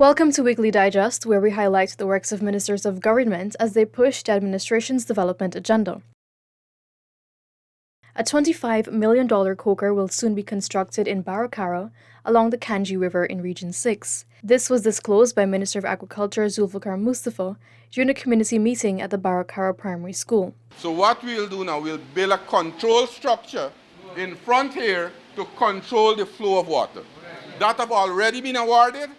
Welcome to Weekly Digest, where we highlight the works of ministers of government as they push the administration's development agenda. A $25 million coker will soon be constructed in Barrow-Carroll along the Kanji River in Region 6. This was disclosed by Minister of Agriculture Zulfikar Mustafa during a community meeting at the Barrow-Carroll Primary School. So what we'll do now, we'll build a control structure in front here to control the flow of water. That have already been awarded.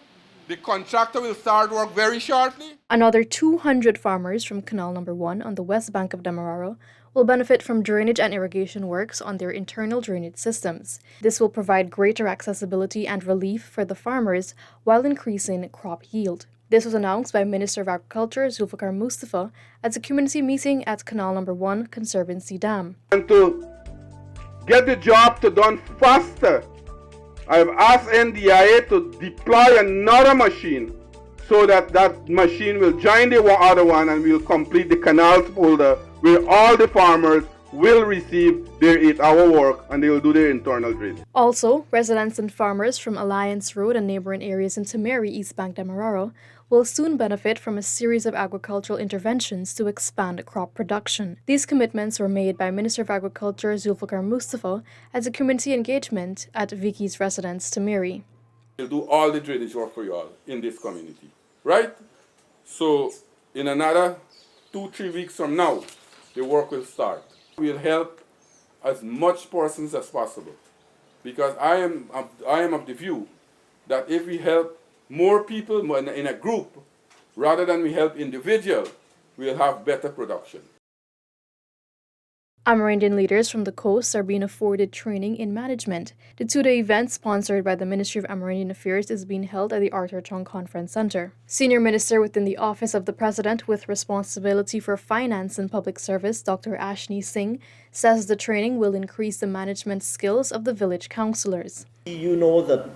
The contractor will start work very shortly. Another 200 farmers from Canal Number 1 on the west bank of Demerara will benefit from drainage and irrigation works on their internal drainage systems. This will provide greater accessibility and relief for the farmers while increasing crop yield. This was announced by Minister of Agriculture Zulfikar Mustafa at a community meeting at Canal Number 1 Conservancy Dam. And to get the job done faster, I've asked NDIA to deploy another machine so that machine will join the other one and we'll complete the canals folder where all the farmers will receive their 8-hour work and they will do their internal drainage. Also, residents and farmers from Alliance Road and neighboring areas in Tamari, East Bank, Demerara will soon benefit from a series of agricultural interventions to expand crop production. These commitments were made by Minister of Agriculture Zulfikar Mustafa at a community engagement at Vicky's residence, Tamari. We'll do all the drainage work for you all in this community, right? So in another 2-3 weeks from now, the work will start. We'll help as much persons as possible because I am of the view that if we help more people in a group rather than we help individual, we'll have better production. Amerindian leaders from the coast are being afforded training in management. The two-day event sponsored by the Ministry of Amerindian Affairs is being held at the Arthur Chong Conference Center. Senior Minister within the Office of the President with responsibility for finance and public service, Dr. Ashni Singh, says the training will increase the management skills of the village councillors. You know that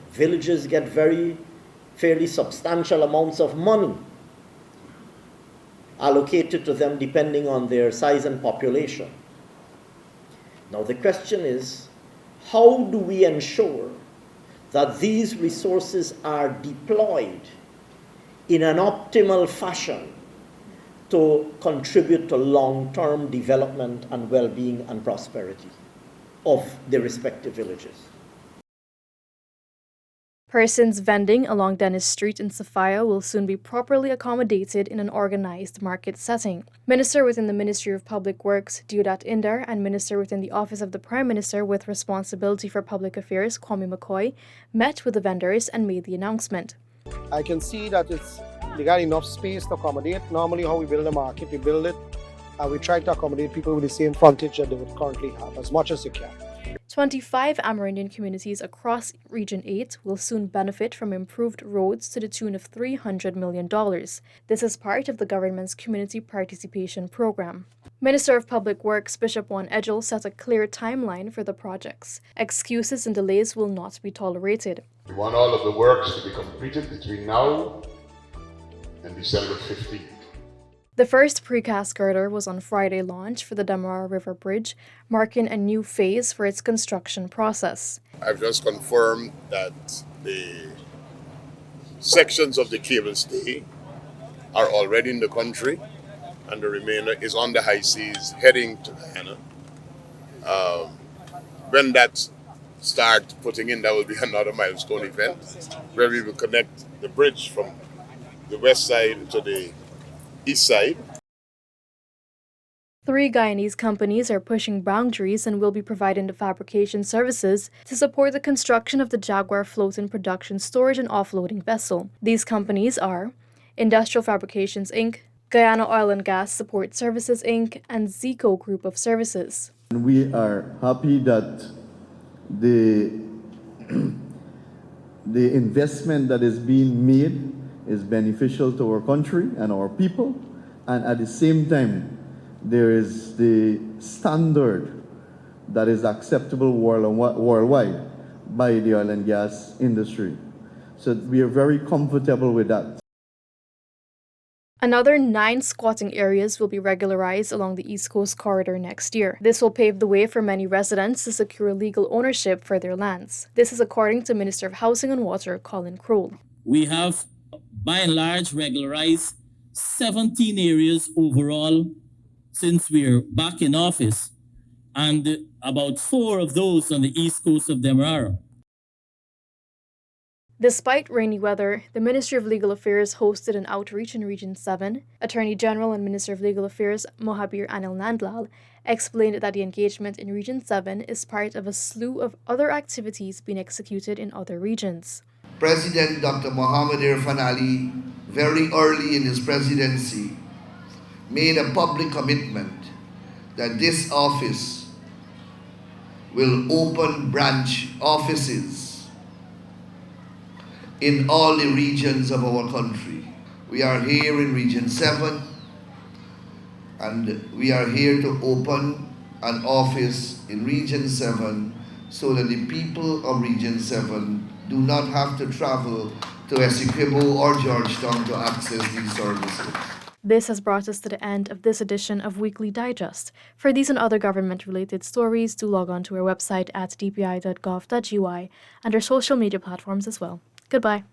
villages get fairly substantial amounts of money allocated to them depending on their size and population. Now the question is, how do we ensure that these resources are deployed in an optimal fashion to contribute to long-term development and well-being and prosperity of the respective villages? Persons vending along Dennis Street in Sophia will soon be properly accommodated in an organized market setting. Minister within the Ministry of Public Works, Deodat Indar, and Minister within the Office of the Prime Minister with responsibility for public affairs, Kwame McCoy, met with the vendors and made the announcement. I can see that they got enough space to accommodate. Normally how we build a market, we build it and we try to accommodate people with the same frontage that they would currently have as much as they can. 25 Amerindian communities across Region 8 will soon benefit from improved roads to the tune of $300 million. This is part of the government's community participation program. Minister of Public Works Bishop Juan Edgel set a clear timeline for the projects. Excuses and delays will not be tolerated. We want all of the works to be completed between now and December 15th. The first precast girder was on Friday launched for the Demerara River Bridge, marking a new phase for its construction process. I've just confirmed that the sections of the cable stay are already in the country and the remainder is on the high seas heading to Guyana. When that starts putting in, that will be another milestone event where we will connect the bridge from the west side to the east side. 3 Guyanese companies are pushing boundaries and will be providing the fabrication services to support the construction of the Jaguar floating production storage and offloading vessel. These companies are Industrial Fabrications Inc., Guyana Oil and Gas Support Services Inc., and Zico Group of Services. We are happy that the investment that is being made is beneficial to our country and our people, and at the same time there is the standard that is acceptable worldwide by the oil and gas industry. So we are very comfortable with that. Another 9 squatting areas will be regularized along the East Coast Corridor next year. This will pave the way for many residents to secure legal ownership for their lands. This is according to Minister of Housing and Water, Colin Crowell. We have, by and large, regularized 17 areas overall since we're back in office, and about 4 of those on the east coast of Demerara. Despite rainy weather, the Ministry of Legal Affairs hosted an outreach in Region 7. Attorney General and Minister of Legal Affairs Mohabir Anil Nandlal explained that the engagement in Region 7 is part of a slew of other activities being executed in other regions. President Dr. Mohammed Irfan Ali, very early in his presidency, made a public commitment that this office will open branch offices in all the regions of our country. We are here in Region 7, and we are here to open an office in Region 7 so that the people of Region 7 do not have to travel to Essequibo or Georgetown to access these services. This has brought us to the end of this edition of Weekly Digest. For these and other government-related stories, do log on to our website at dpi.gov.gy and our social media platforms as well. Goodbye.